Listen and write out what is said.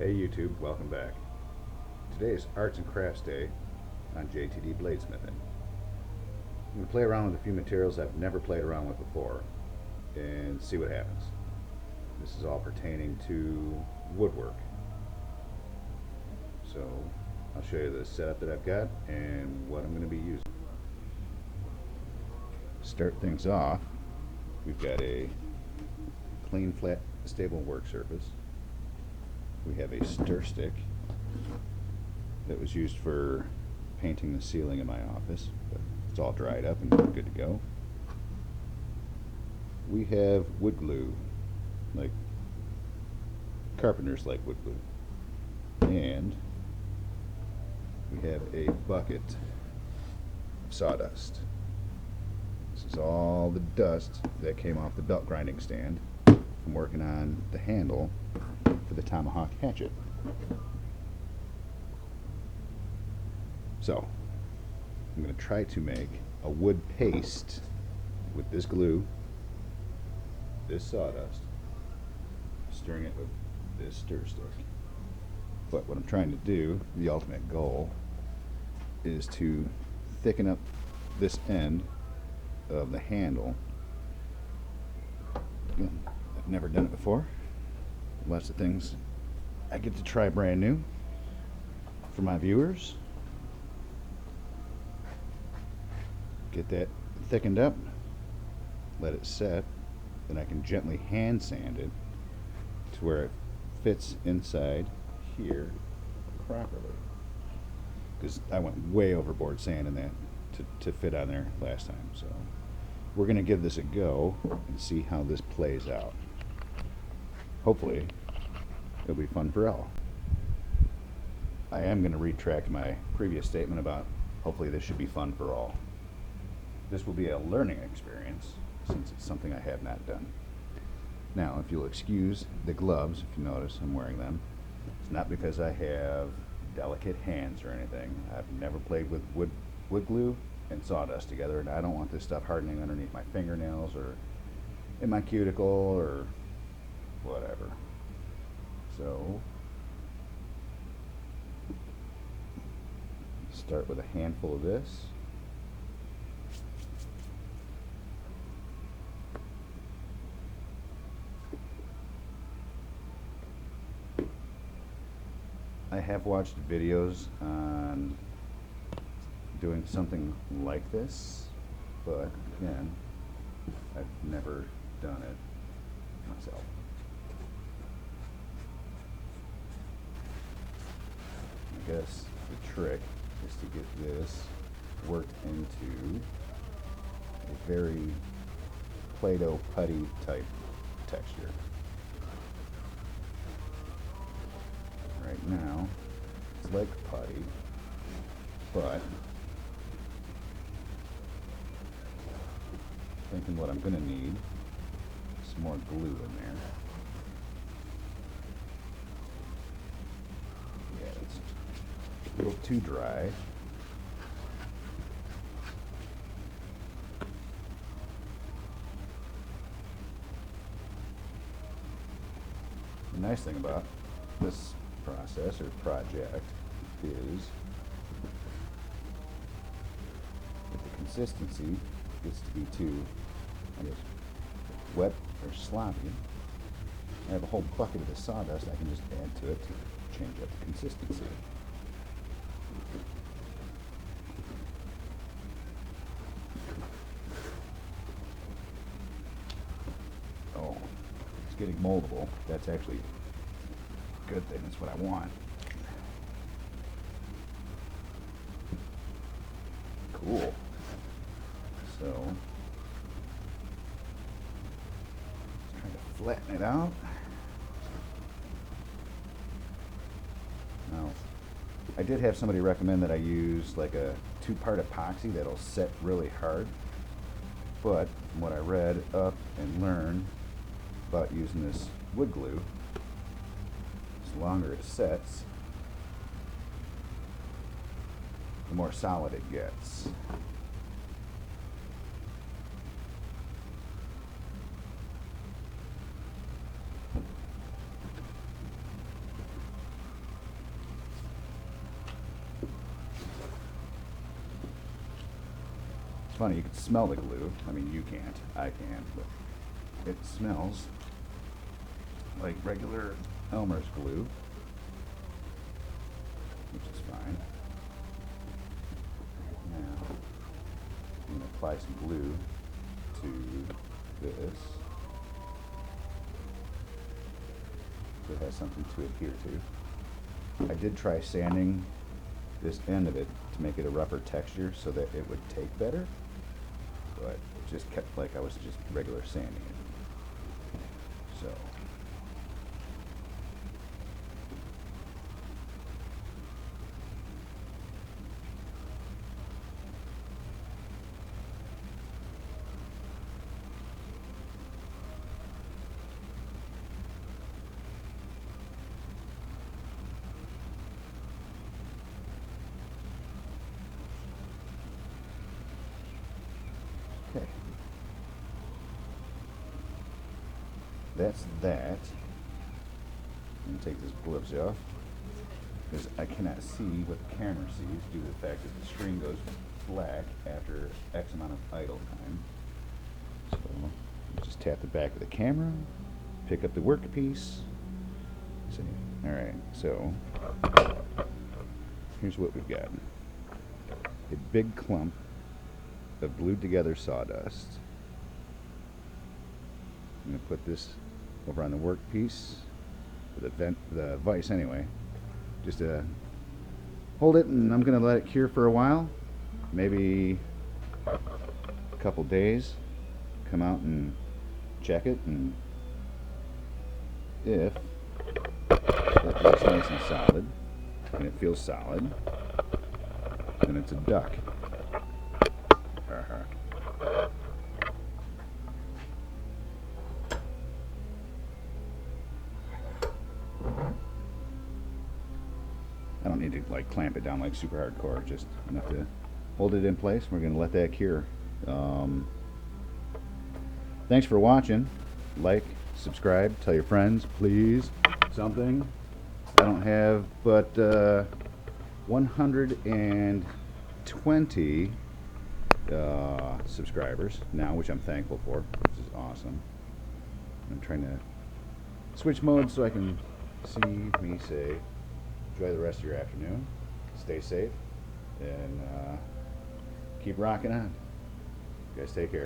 Hey YouTube, welcome back. Today is Arts and Crafts Day on JTD Bladesmithing. I'm going to play around with a few materials I've never played around with before and see what happens. This is all pertaining to woodwork. So I'll show you the setup that I've got and what I'm going to be using. Start things off, we've got a clean, flat, stable work surface. We have a stir stick that was used for painting the ceiling in my office, but it's all dried up and good to go. We have wood glue, like carpenters like wood glue, and we have a bucket of sawdust. This is all the dust that came off the belt grinding stand from working on the handle for the tomahawk hatchet. So I'm going to try to make a wood paste with this glue, this sawdust, stirring it with this stir stick. But what I'm trying to do, the ultimate goal, is to thicken up this end of the handle. Again, I've never done it before. Lots of things I get to try brand new for my viewers. Get that thickened up, let it set, then I can gently hand sand it to where it fits inside here properly. Because I went way overboard sanding that to fit on there last time. So we're going to give this a go and see how this plays out. Hopefully it'll be fun for all. I am going to retract my previous statement about hopefully this should be fun for all. This will be a learning experience since it's something I have not done. Now, if you'll excuse the gloves, if you notice I'm wearing them, it's not because I have delicate hands or anything. I've never played with wood glue and sawdust together, and I don't want this stuff hardening underneath my fingernails or in my cuticle or whatever. So start with a handful of this. I have watched videos on doing something like this, but again, I've never done it myself. I guess the trick is to get this worked into a very Play-Doh putty type texture. Right now, it's like putty, but thinking what I'm going to need is some more glue in there. Yeah, it's a little too dry. The nice thing about this process or project is if the consistency gets to be too, I guess, wet or sloppy, I have a whole bucket of the sawdust I can just add to it to change up the consistency. Oh, it's getting moldable. That's actually good thing, that's what I want. Cool. So, trying to flatten it out. Now, I did have somebody recommend that I use like a 2-part epoxy that'll set really hard, but from what I read up and learned about using this wood glue, the longer it sets, the more solid it gets. It's funny, you can smell the glue. I mean, you can't. I can. But it smells like regular Elmer's glue, which is fine. Now, I'm going to apply some glue to this. So it has something to adhere to. I did try sanding this end of it to make it a rougher texture so that it would take better, but it just kept like I was just regular sanding it. So okay. That's that. I'm going to take this gloves off because I cannot see what the camera sees due to the fact that the screen goes black after X amount of idle time. So just tap the back of the camera, pick up the workpiece. See. Alright, so here's what we've got. A big clump of glued together sawdust. I'm going to put this over on the workpiece, the vise anyway, just to hold it, and I'm going to let it cure for a while, maybe a couple days, come out and check it, and if it looks nice and solid, and it feels solid, then it's a duck. I don't need to like clamp it down like super hardcore, just enough to hold it in place. We're going to let that cure. Thanks for watching. Like, subscribe, tell your friends, please. Something. I don't have but 120 subscribers now, which I'm thankful for, which is awesome. I'm trying to switch modes so I can see me say, enjoy the rest of your afternoon, stay safe, and keep rocking on. You guys take care.